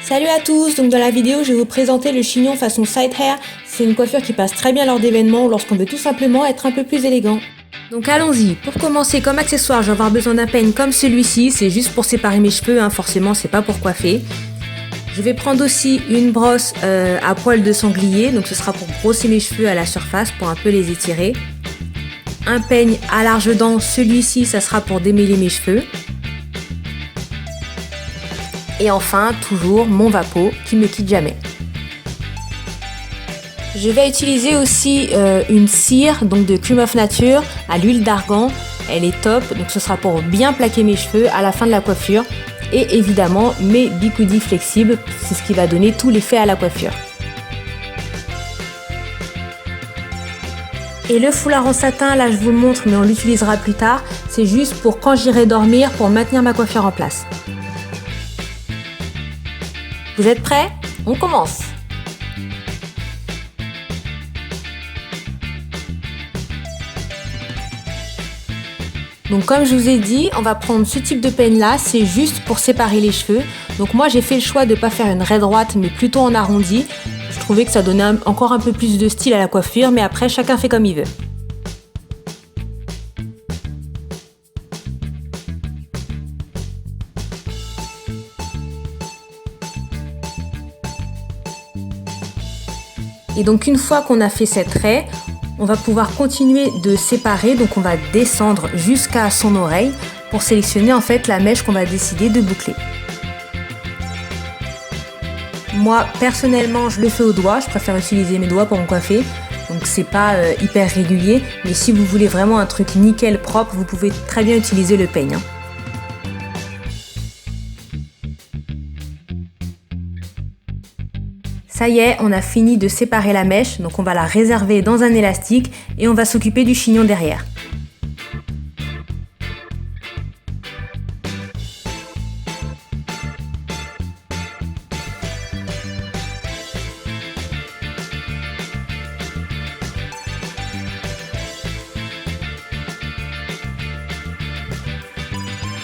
Salut à tous, donc dans la vidéo je vais vous présenter le chignon façon side hair. C'est une coiffure qui passe très bien lors d'événements ou lorsqu'on veut tout simplement être un peu plus élégant. Donc allons-y, pour commencer comme accessoire je vais avoir besoin d'un peigne comme celui-ci, c'est juste pour séparer mes cheveux, forcément c'est pas pour coiffer. Je vais prendre aussi une brosse à poil de sanglier, donc ce sera pour brosser mes cheveux à la surface pour un peu les étirer. Un peigne à larges dents, celui-ci ça sera pour démêler mes cheveux. Et enfin, toujours mon Vapeau qui me quitte jamais. Je vais utiliser aussi une cire donc de Cream of Nature à l'huile d'argan. Elle est top, donc ce sera pour bien plaquer mes cheveux à la fin de la coiffure. Et évidemment mes bigoudis flexibles, c'est ce qui va donner tout l'effet à la coiffure. Et le foulard en satin, là je vous le montre mais on l'utilisera plus tard. C'est juste pour quand j'irai dormir pour maintenir ma coiffure en place. Vous êtes prêts? On commence! Donc comme je vous ai dit, on va prendre ce type de peigne là, c'est juste pour séparer les cheveux. Donc moi j'ai fait le choix de ne pas faire une raie droite mais plutôt en arrondi. Je trouvais que ça donnait encore un peu plus de style à la coiffure, mais après chacun fait comme il veut. Et donc une fois qu'on a fait cette raie, on va pouvoir continuer de séparer, donc on va descendre jusqu'à son oreille pour sélectionner en fait la mèche qu'on va décider de boucler. Moi personnellement je le fais au doigt, je préfère utiliser mes doigts pour me coiffer, donc c'est pas hyper régulier, mais si vous voulez vraiment un truc nickel propre, vous pouvez très bien utiliser le peigne. Ça y est, on a fini de séparer la mèche, donc on va la réserver dans un élastique et on va s'occuper du chignon derrière.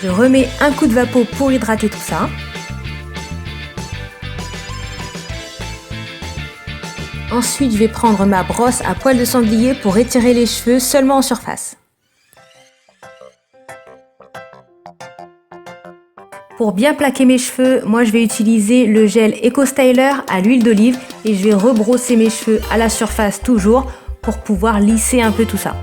Je remets un coup de Vapeau pour hydrater tout ça. Ensuite, je vais prendre ma brosse à poil de sanglier pour étirer les cheveux seulement en surface. Pour bien plaquer mes cheveux, moi je vais utiliser le gel Eco Styler à l'huile d'olive et je vais rebrosser mes cheveux à la surface toujours pour pouvoir lisser un peu tout ça.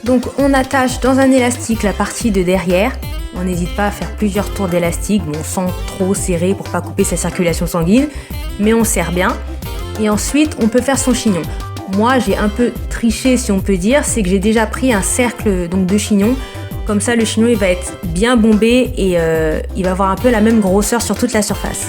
Donc on attache dans un élastique la partie de derrière. On n'hésite pas à faire plusieurs tours d'élastique, bon, sans trop serrer pour pas couper sa circulation sanguine, mais on serre bien. Et ensuite on peut faire son chignon. Moi j'ai un peu triché si on peut dire, c'est que j'ai déjà pris un cercle donc, de chignon. Comme ça le chignon il va être bien bombé et il va avoir un peu la même grosseur sur toute la surface.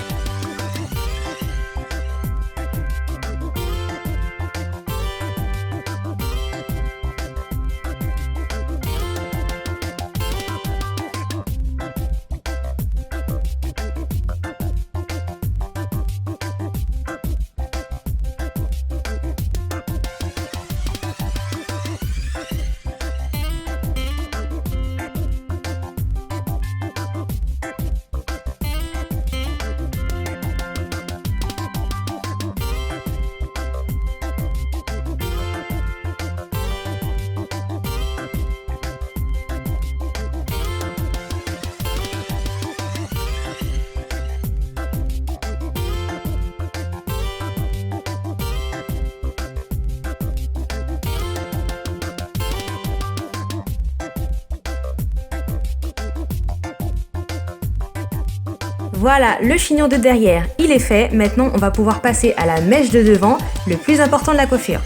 Voilà, le chignon de derrière, il est fait. Maintenant, on va pouvoir passer à la mèche de devant, le plus important de la coiffure.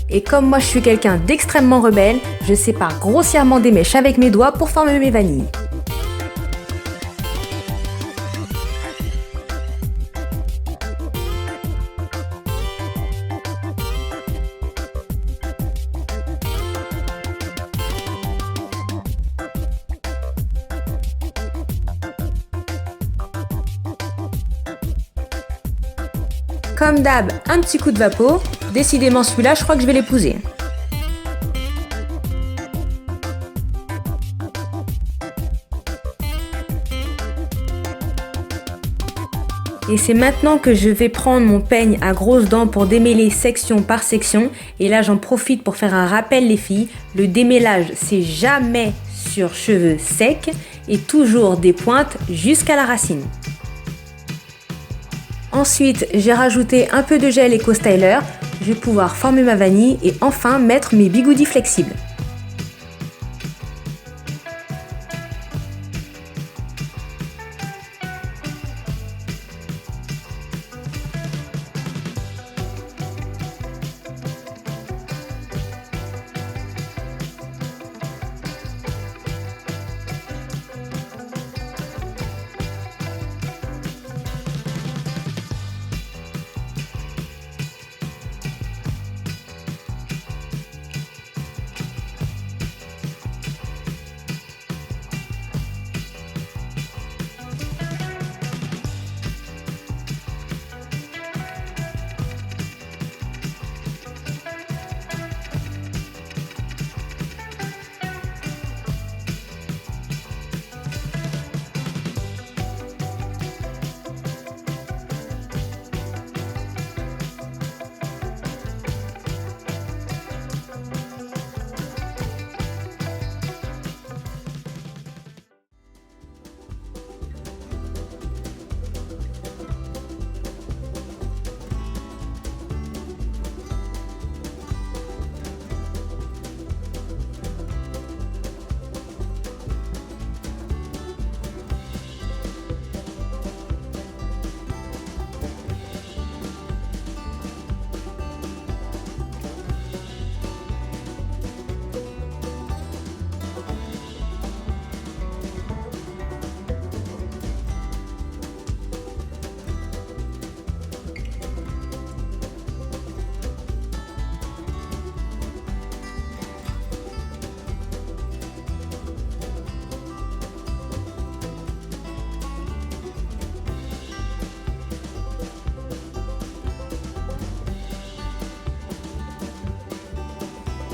Et comme moi je suis quelqu'un d'extrêmement rebelle, je sépare grossièrement des mèches avec mes doigts pour former mes vanilles. Comme d'hab, un petit coup de vapeau. Décidément celui-là, je crois que je vais l'épouser. Et c'est maintenant que je vais prendre mon peigne à grosses dents pour démêler section par section. Et là, j'en profite pour faire un rappel les filles. Le démêlage, c'est jamais sur cheveux secs et toujours des pointes jusqu'à la racine. Ensuite, j'ai rajouté un peu de gel Eco Styler. Je vais pouvoir former ma vanille et enfin mettre mes bigoudis flexibles.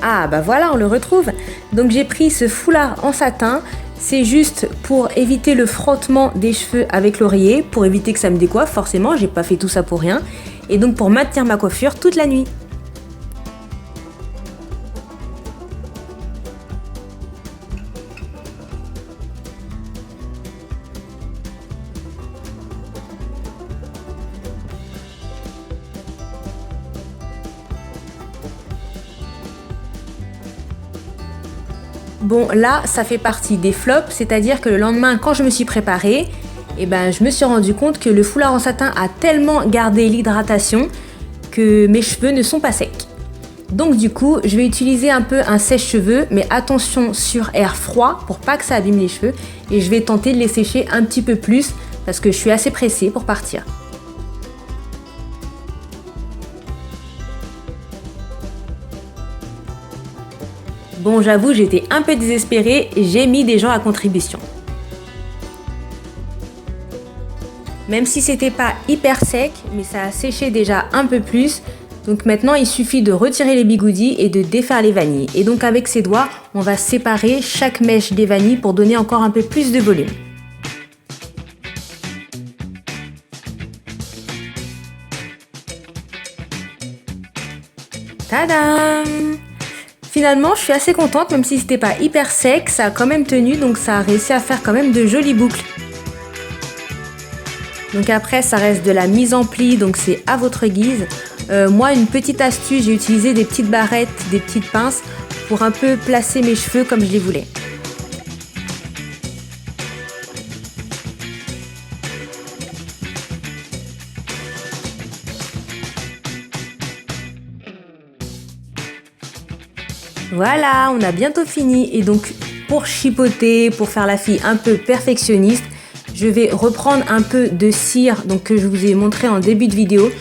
Ah bah voilà, on le retrouve. Donc j'ai pris ce foulard en satin. C'est juste pour éviter le frottement des cheveux avec l'oreiller, pour éviter que ça me décoiffe, forcément, j'ai pas fait tout ça pour rien. Et donc pour maintenir ma coiffure toute la nuit. Bon là, ça fait partie des flops, c'est-à-dire que le lendemain, quand je me suis préparée, je me suis rendu compte que le foulard en satin a tellement gardé l'hydratation que mes cheveux ne sont pas secs. Donc du coup, je vais utiliser un peu un sèche-cheveux, mais attention sur air froid pour pas que ça abîme les cheveux. Et je vais tenter de les sécher un petit peu plus parce que je suis assez pressée pour partir. Bon, j'avoue, j'étais un peu désespérée et j'ai mis des gens à contribution. Même si c'était pas hyper sec, mais ça a séché déjà un peu plus. Donc maintenant, il suffit de retirer les bigoudis et de défaire les vanilles. Et donc avec ses doigts, on va séparer chaque mèche des vanilles pour donner encore un peu plus de volume. Tadam! Finalement, je suis assez contente, même si c'était pas hyper sec, ça a quand même tenu, donc ça a réussi à faire quand même de jolies boucles. Donc après, ça reste de la mise en pli, donc c'est à votre guise. Moi, une petite astuce, j'ai utilisé des petites barrettes, des petites pinces pour un peu placer mes cheveux comme je les voulais. Voilà, on a bientôt fini et donc pour chipoter, pour faire la fille un peu perfectionniste, je vais reprendre un peu de cire donc, que je vous ai montré en début de vidéo.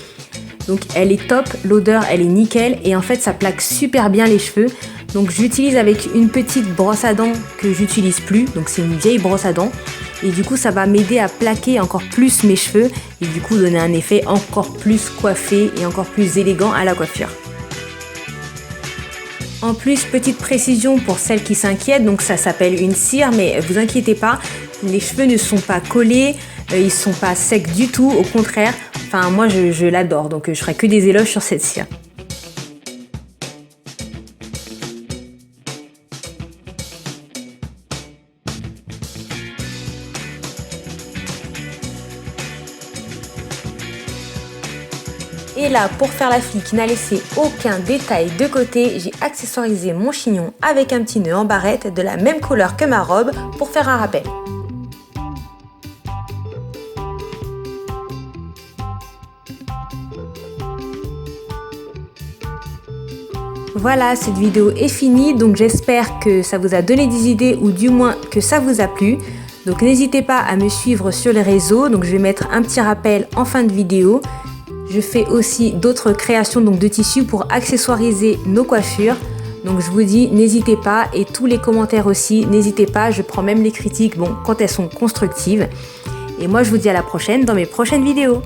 Donc elle est top, l'odeur elle est nickel et en fait ça plaque super bien les cheveux. Donc j'utilise avec une petite brosse à dents que j'utilise plus, donc c'est une vieille brosse à dents. Et du coup ça va m'aider à plaquer encore plus mes cheveux et du coup donner un effet encore plus coiffé et encore plus élégant à la coiffure. En plus, petite précision pour celles qui s'inquiètent, donc ça s'appelle une cire, mais vous inquiétez pas, les cheveux ne sont pas collés, ils sont pas secs du tout, au contraire, enfin moi je l'adore, donc je ferai que des éloges sur cette cire. Et là, pour faire la fille qui n'a laissé aucun détail de côté, j'ai accessoirisé mon chignon avec un petit nœud en barrette de la même couleur que ma robe pour faire un rappel. Voilà, cette vidéo est finie, donc j'espère que ça vous a donné des idées ou du moins que ça vous a plu. Donc n'hésitez pas à me suivre sur les réseaux, donc je vais mettre un petit rappel en fin de vidéo. Je fais aussi d'autres créations donc de tissus pour accessoiriser nos coiffures. Donc je vous dis, n'hésitez pas et tous les commentaires aussi, n'hésitez pas, je prends même les critiques bon, quand elles sont constructives. Et moi je vous dis à la prochaine dans mes prochaines vidéos.